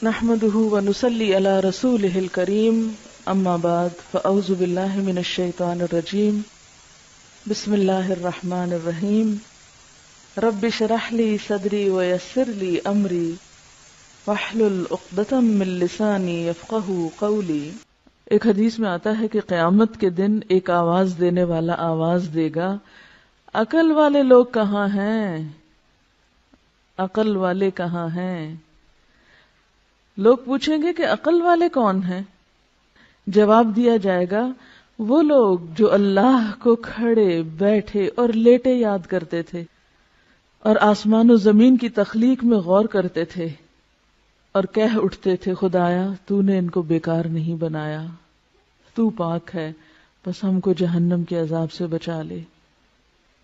نحمده ونصلي على رسوله الكريم اما بعد فاعوذ بالله من الشيطان الرجيم بسم الله الرحمن الرحيم رب اشرح لي صدري ويسر لي امري واحلل عقدة من لساني يفقهوا قولي۔ ایک حدیث میں آتا ہے کہ قیامت کے دن ایک آواز دینے والا آواز دے گا، عقل والے لوگ کہاں ہیں، عقل والے کہاں ہیں؟ لوگ پوچھیں گے کہ عقل والے کون ہیں؟ جواب دیا جائے گا وہ لوگ جو اللہ کو کھڑے بیٹھے اور لیٹے یاد کرتے تھے اور آسمان و زمین کی تخلیق میں غور کرتے تھے اور کہہ اٹھتے تھے خدایا تو نے ان کو بیکار نہیں بنایا، تو پاک ہے، بس ہم کو جہنم کے عذاب سے بچا لے۔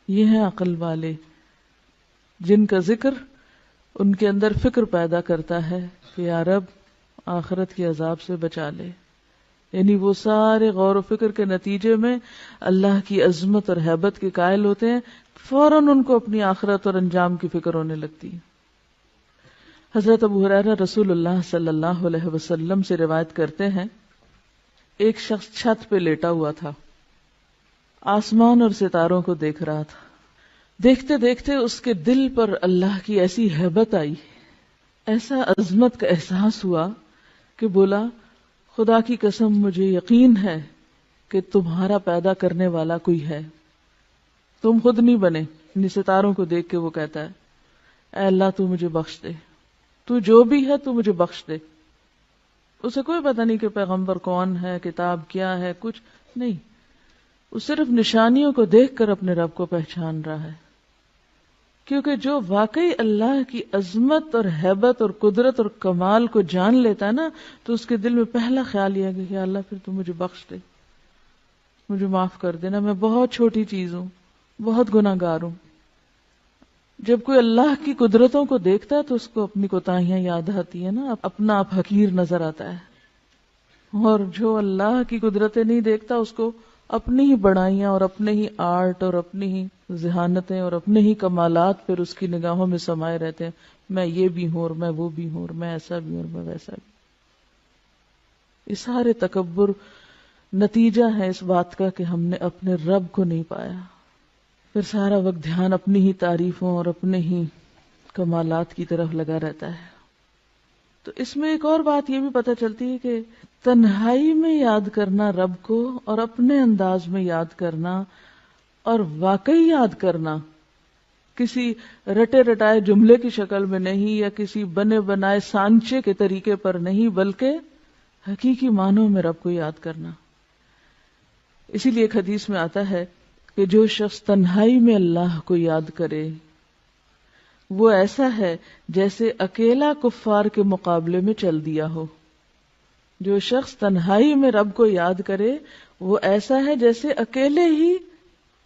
یہ ہیں عقل والے جن کا ذکر ان کے اندر فکر پیدا کرتا ہے کہ یا رب آخرت کے عذاب سے بچا لے، یعنی وہ سارے غور و فکر کے نتیجے میں اللہ کی عظمت اور ہیبت کے قائل ہوتے ہیں، فوراً ان کو اپنی آخرت اور انجام کی فکر ہونے لگتی ہے۔ حضرت ابو ہریرہ رسول اللہ صلی اللہ علیہ وسلم سے روایت کرتے ہیں، ایک شخص چھت پہ لیٹا ہوا تھا، آسمان اور ستاروں کو دیکھ رہا تھا۔ دیکھتے دیکھتے اس کے دل پر اللہ کی ایسی ہیبت آئی، ایسا عظمت کا احساس ہوا کہ بولا خدا کی قسم مجھے یقین ہے کہ تمہارا پیدا کرنے والا کوئی ہے، تم خود نہیں بنے۔ یعنی ستاروں کو دیکھ کے وہ کہتا ہے اے اللہ تو مجھے بخش دے، تو جو بھی ہے تو مجھے بخش دے۔ اسے کوئی پتہ نہیں کہ پیغمبر کون ہے، کتاب کیا ہے، کچھ نہیں، وہ صرف نشانیوں کو دیکھ کر اپنے رب کو پہچان رہا ہے، کیونکہ جو واقعی اللہ کی عظمت اور ہیبت اور قدرت اور کمال کو جان لیتا ہے نا، تو اس کے دل میں پہلا خیال یہ ہے کہ اللہ پھر تو مجھے بخش دے، مجھے معاف کر دینا، میں بہت چھوٹی چیز ہوں، بہت گناہ گار ہوں۔ جب کوئی اللہ کی قدرتوں کو دیکھتا ہے تو اس کو اپنی کوتاہیاں یاد آتی ہے نا، اپنا آپ حقیر نظر آتا ہے، اور جو اللہ کی قدرتیں نہیں دیکھتا اس کو اپنی ہی بڑائیاں اور اپنے ہی آرٹ اور اپنی ہی ذہانتیں اور اپنے ہی کمالات پھر اس کی نگاہوں میں سمائے رہتے ہیں، میں یہ بھی ہوں اور میں وہ بھی ہوں اور میں ایسا بھی ہوں اور میں ویسا بھی۔ یہ سارے تکبر نتیجہ ہے اس بات کا کہ ہم نے اپنے رب کو نہیں پایا، پھر سارا وقت دھیان اپنی ہی تعریفوں اور اپنے ہی کمالات کی طرف لگا رہتا ہے۔ تو اس میں ایک اور بات یہ بھی پتہ چلتی ہے کہ تنہائی میں یاد کرنا رب کو اور اپنے انداز میں یاد کرنا اور واقعی یاد کرنا، کسی رٹے رٹائے جملے کی شکل میں نہیں یا کسی بنے بنائے سانچے کے طریقے پر نہیں، بلکہ حقیقی معنوں میں رب کو یاد کرنا۔ اسی لیے ایک حدیث میں آتا ہے کہ جو شخص تنہائی میں اللہ کو یاد کرے وہ ایسا ہے جیسے اکیلا کفار کے مقابلے میں چل دیا ہو۔ جو شخص تنہائی میں رب کو یاد کرے وہ ایسا ہے جیسے اکیلے ہی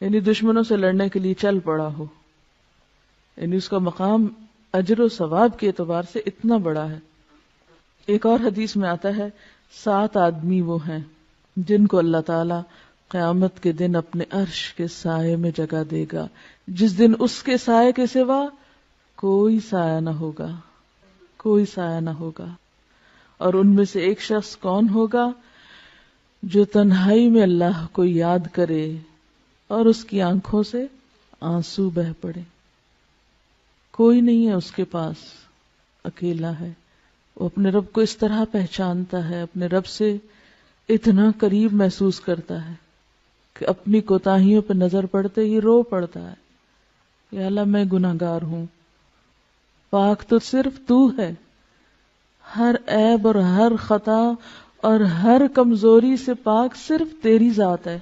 یعنی دشمنوں سے لڑنے کے لیے چل پڑا ہو، یعنی اس کا مقام اجر و ثواب کے اعتبار سے اتنا بڑا ہے۔ ایک اور حدیث میں آتا ہے 7 آدمی وہ ہیں جن کو اللہ تعالی قیامت کے دن اپنے عرش کے سائے میں جگہ دے گا، جس دن اس کے سائے کے سوا کوئی سایہ نہ ہوگا، کوئی سایہ نہ ہوگا۔ اور ان میں سے ایک شخص کون ہوگا؟ جو تنہائی میں اللہ کو یاد کرے اور اس کی آنکھوں سے آنسو بہہ پڑے، کوئی نہیں ہے اس کے پاس، اکیلا ہے، وہ اپنے رب کو اس طرح پہچانتا ہے، اپنے رب سے اتنا قریب محسوس کرتا ہے کہ اپنی کوتاہیوں پہ نظر پڑتے ہی رو پڑتا ہے، یا اللہ میں گناہ گار ہوں، پاک تو صرف تو ہے، ہر عیب اور ہر خطا اور ہر کمزوری سے پاک صرف تیری ذات ہے،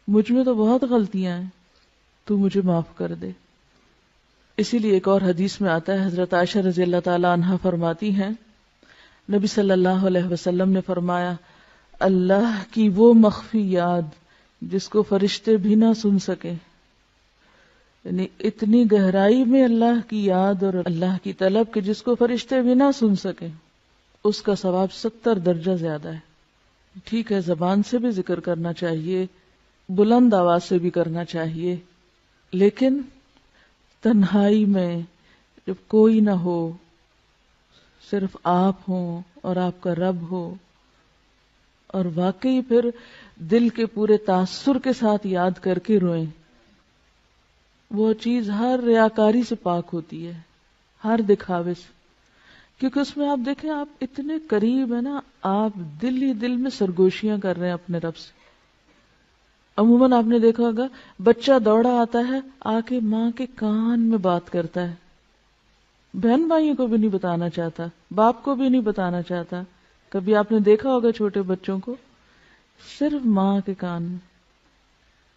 مجھ میں تو بہت غلطیاں ہیں، تو مجھے معاف کر دے۔ اسی لیے ایک اور حدیث میں آتا ہے، حضرت عائشہ رضی اللہ تعالی عنہا فرماتی ہیں نبی صلی اللہ علیہ وسلم نے فرمایا اللہ کی وہ مخفی یاد جس کو فرشتے بھی نہ سن سکے، یعنی اتنی گہرائی میں اللہ کی یاد اور اللہ کی طلب کہ جس کو فرشتے بھی نہ سن سکیں، اس کا ثواب 70 درجہ زیادہ ہے۔ ٹھیک ہے زبان سے بھی ذکر کرنا چاہیے، بلند آواز سے بھی کرنا چاہیے، لیکن تنہائی میں جب کوئی نہ ہو، صرف آپ ہوں اور آپ کا رب ہو، اور واقعی پھر دل کے پورے تاثر کے ساتھ یاد کر کے روئیں، وہ چیز ہر ریاکاری سے پاک ہوتی ہے، ہر دکھاوے سے. کیونکہ اس میں آپ دیکھیں آپ اتنے قریب ہیں نا، آپ دل ہی دل میں سرگوشیاں کر رہے ہیں اپنے رب سے. عموماً آپ نے دیکھا ہوگا بچہ دوڑا آتا ہے، آ کے ماں کے کان میں بات کرتا ہے، بہن بھائیوں کو بھی نہیں بتانا چاہتا، باپ کو بھی نہیں بتانا چاہتا. کبھی آپ نے دیکھا ہوگا چھوٹے بچوں کو صرف ماں کے کان میں.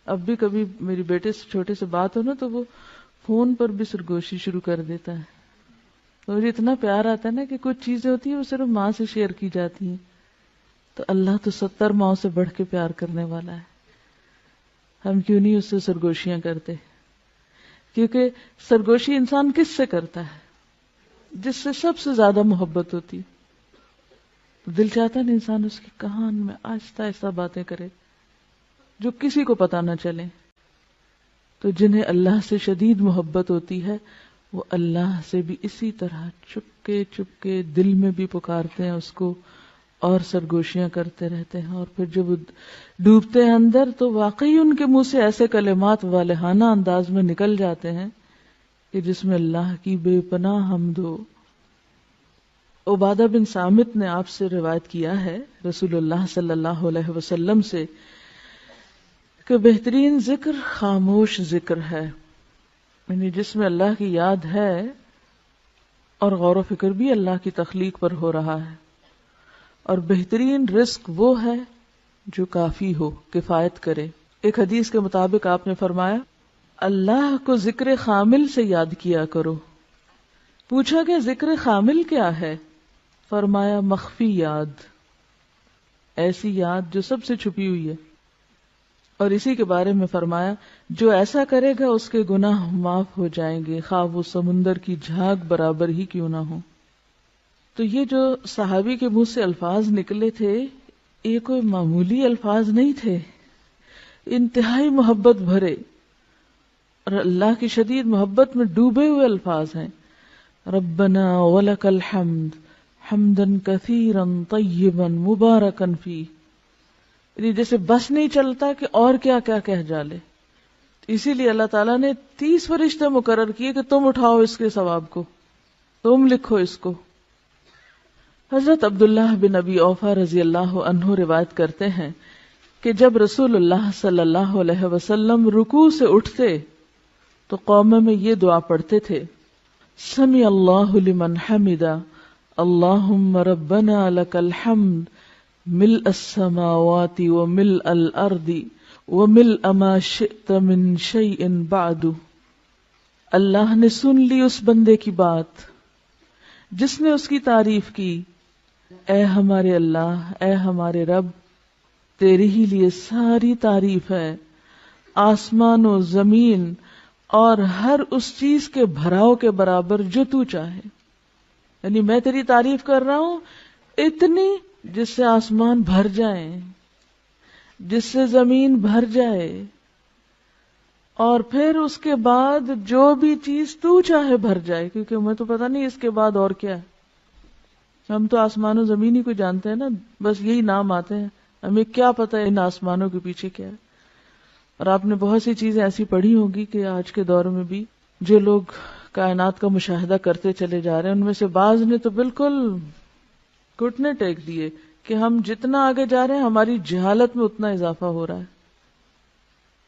اب بھی کبھی میری بیٹے سے چھوٹے سے بات ہو نا تو وہ فون پر بھی سرگوشی شروع کر دیتا ہے. مجھے اتنا پیار آتا ہے نا کہ کچھ چیزیں ہوتی ہیں وہ صرف ماں سے شیئر کی جاتی ہیں. تو اللہ تو 70 ماؤں سے بڑھ کے پیار کرنے والا ہے، ہم کیوں نہیں اس سے سرگوشیاں کرتے؟ کیونکہ سرگوشی انسان کس سے کرتا ہے؟ جس سے سب سے زیادہ محبت ہوتی. دل چاہتا ہے انسان اس کے کان میں آہستہ آہستہ باتیں کرے جو کسی کو پتہ نہ چلے. تو جنہیں اللہ سے شدید محبت ہوتی ہے وہ اللہ سے بھی اسی طرح چپکے چپکے دل میں بھی پکارتے ہیں اس کو اور سرگوشیاں کرتے رہتے ہیں. اور پھر جب وہ ڈوبتے ہیں اندر تو واقعی ان کے منہ سے ایسے کلمات والہانہ انداز میں نکل جاتے ہیں کہ جس میں اللہ کی بے پناہ حمد ہو. عبادہ بن صامت نے آپ سے روایت کیا ہے رسول اللہ صلی اللہ علیہ وسلم سے کہ بہترین ذکر خاموش ذکر ہے، یعنی جس میں اللہ کی یاد ہے اور غور و فکر بھی اللہ کی تخلیق پر ہو رہا ہے. اور بہترین رزق وہ ہے جو کافی ہو، کفایت کرے. ایک حدیث کے مطابق آپ نے فرمایا اللہ کو ذکر خامل سے یاد کیا کرو. پوچھا کہ ذکر خامل کیا ہے؟ فرمایا مخفی یاد، ایسی یاد جو سب سے چھپی ہوئی ہے. اور اسی کے بارے میں فرمایا جو ایسا کرے گا اس کے گناہ معاف ہو جائیں گے خواہ وہ سمندر کی جھاگ برابر ہی کیوں نہ ہو. تو یہ جو صحابی کے منہ سے الفاظ نکلے تھے یہ کوئی معمولی الفاظ نہیں تھے، انتہائی محبت بھرے اور اللہ کی شدید محبت میں ڈوبے ہوئے الفاظ ہیں. ربنا ولک الحمد حمدا کثیرا طیبا مبارکا فیہ، یعنی جیسے بس نہیں چلتا کہ اور کیا کیا کہہ جالے. اسی لیے اللہ تعالیٰ نے 30 فرشتے مقرر کیے کہ تم اٹھاؤ اس کے ثواب کو، تم لکھو اس کو. حضرت عبداللہ بن ابی اوفا رضی اللہ عنہ روایت کرتے ہیں کہ جب رسول اللہ صلی اللہ علیہ وسلم رکوع سے اٹھتے تو قوم میں یہ دعا پڑھتے تھے سمع اللہ لمن حمدا اللہم ربنا لک الحمد ملء السماوات وملء الارض وملء ما شئت من شیء بعد. اللہ نے سن لی اس بندے کی بات جس نے اس کی تعریف کی، اے ہمارے اللہ، اے ہمارے رب، تیرے ہی لیے ساری تعریف ہے، آسمان و زمین اور ہر اس چیز کے بھراؤ کے برابر جو تو چاہے. یعنی میں تیری تعریف کر رہا ہوں اتنی جس سے آسمان بھر جائیں، جس سے زمین بھر جائے، اور پھر اس کے بعد جو بھی چیز تو چاہے بھر جائے، کیونکہ ہمیں تو پتہ نہیں اس کے بعد اور کیا ہے. ہم تو آسمان و زمین ہی کو جانتے ہیں نا، بس یہی نام آتے ہیں، ہمیں کیا پتہ ہے ان آسمانوں کے پیچھے کیا ہے. اور آپ نے بہت سی چیزیں ایسی پڑھی ہوگی کہ آج کے دور میں بھی جو لوگ کائنات کا مشاہدہ کرتے چلے جا رہے ہیں ان میں سے بعض نے تو بالکل گھٹنے ٹیک دیے کہ ہم جتنا آگے جا رہے ہیں ہماری جہالت میں اتنا اضافہ ہو رہا ہے.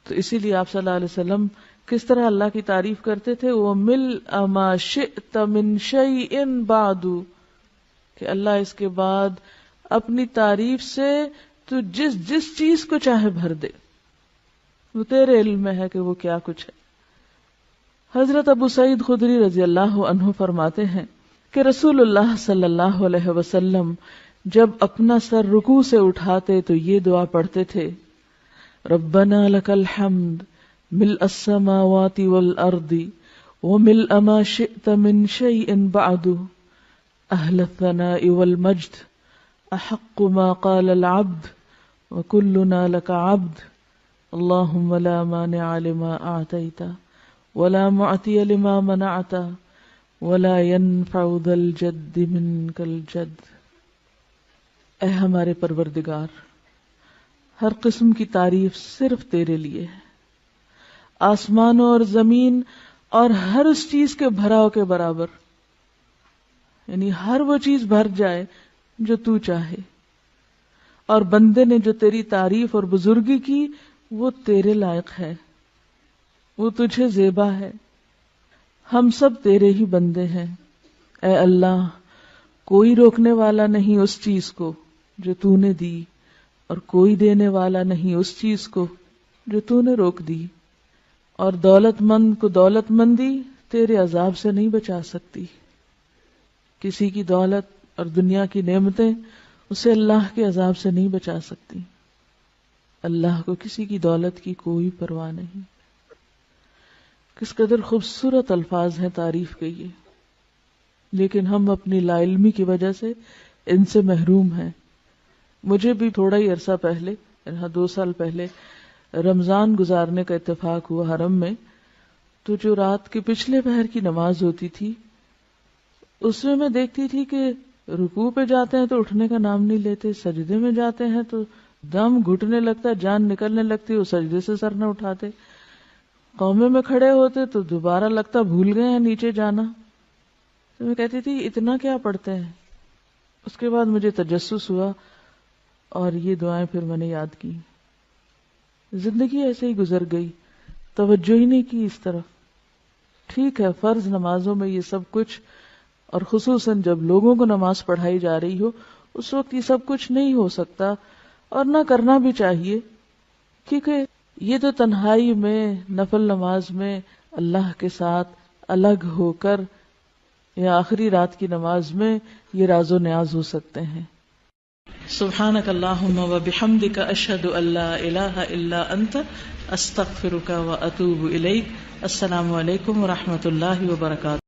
تو اسی لیے آپ صلی اللہ علیہ وسلم کس طرح اللہ کی تعریف کرتے تھے، وَمِلْءَ مَا شِئْتَ مِنْ شَيْءٍ بَعْدُ، کہ اللہ اس کے بعد اپنی تعریف سے تو جس چیز کو چاہے بھر دے، وہ تیرے علم میں ہے کہ وہ کیا کچھ ہے. حضرت ابو سعید خدری رضی اللہ عنہ فرماتے ہیں کہ رسول اللہ صلی اللہ علیہ وسلم جب اپنا سر رکوع سے اٹھاتے تو یہ دعا پڑھتے تھے ربنا لک الحمد ملء السماوات والارض وملء ما شئت من شیء بعد اہل الثناء والمجد احق ما قال العبد وكلنا لك عبد اللهم لا مانع لما اعطيت ولا معطي لما منعت ولا ينفع ذا الجد منك الجد. اے ہمارے پروردگار، ہر قسم کی تعریف صرف تیرے لیے ہے. آسمانوں اور زمین اور ہر اس چیز کے بھراؤ کے برابر، یعنی ہر وہ چیز بھر جائے جو تو چاہے. اور بندے نے جو تیری تعریف اور بزرگی کی وہ تیرے لائق ہے، وہ تجھے زیبا ہے. ہم سب تیرے ہی بندے ہیں. اے اللہ، کوئی روکنے والا نہیں اس چیز کو جو تو نے دی، اور کوئی دینے والا نہیں اس چیز کو جو تو نے روک دی. اور دولت مند کو دولت مندی تیرے عذاب سے نہیں بچا سکتی. کسی کی دولت اور دنیا کی نعمتیں اسے اللہ کے عذاب سے نہیں بچا سکتی. اللہ کو کسی کی دولت کی کوئی پرواہ نہیں. کس قدر خوبصورت الفاظ ہیں تعریف کے یہ، لیکن ہم اپنی لا علمی کی وجہ سے ان سے محروم ہیں. مجھے بھی تھوڑا ہی عرصہ پہلے، 2 سال پہلے رمضان گزارنے کا اتفاق ہوا حرم میں. تو جو رات کے پچھلے پہر کی نماز ہوتی تھی اس میں دیکھتی تھی کہ رکوع پہ جاتے ہیں تو اٹھنے کا نام نہیں لیتے، سجدے میں جاتے ہیں تو دم گھٹنے لگتا، جان نکلنے لگتی، وہ سجدے سے سر نہ اٹھاتے. قومے میں کھڑے ہوتے تو دوبارہ لگتا بھول گئے ہیں نیچے جانا. تو میں کہتی تھی اتنا کیا پڑھتے ہیں. اس کے بعد مجھے تجسس ہوا اور یہ دعائیں پھر میں نے یاد کی. زندگی ایسے ہی گزر گئی، توجہ ہی نہیں کی اس طرف. ٹھیک ہے فرض نمازوں میں یہ سب کچھ، اور خصوصاً جب لوگوں کو نماز پڑھائی جا رہی ہو اس وقت یہ سب کچھ نہیں ہو سکتا، اور نہ کرنا بھی چاہیے، کیونکہ یہ تو تنہائی میں نفل نماز میں اللہ کے ساتھ الگ ہو کر یا آخری رات کی نماز میں یہ راز و نیاز ہو سکتے ہیں. سبحانک اللہم و بحمدک اشہد ان لا الہ الا انت استغفرک و اتوب الیک. السلام علیکم و رحمۃ اللہ وبرکاتہ.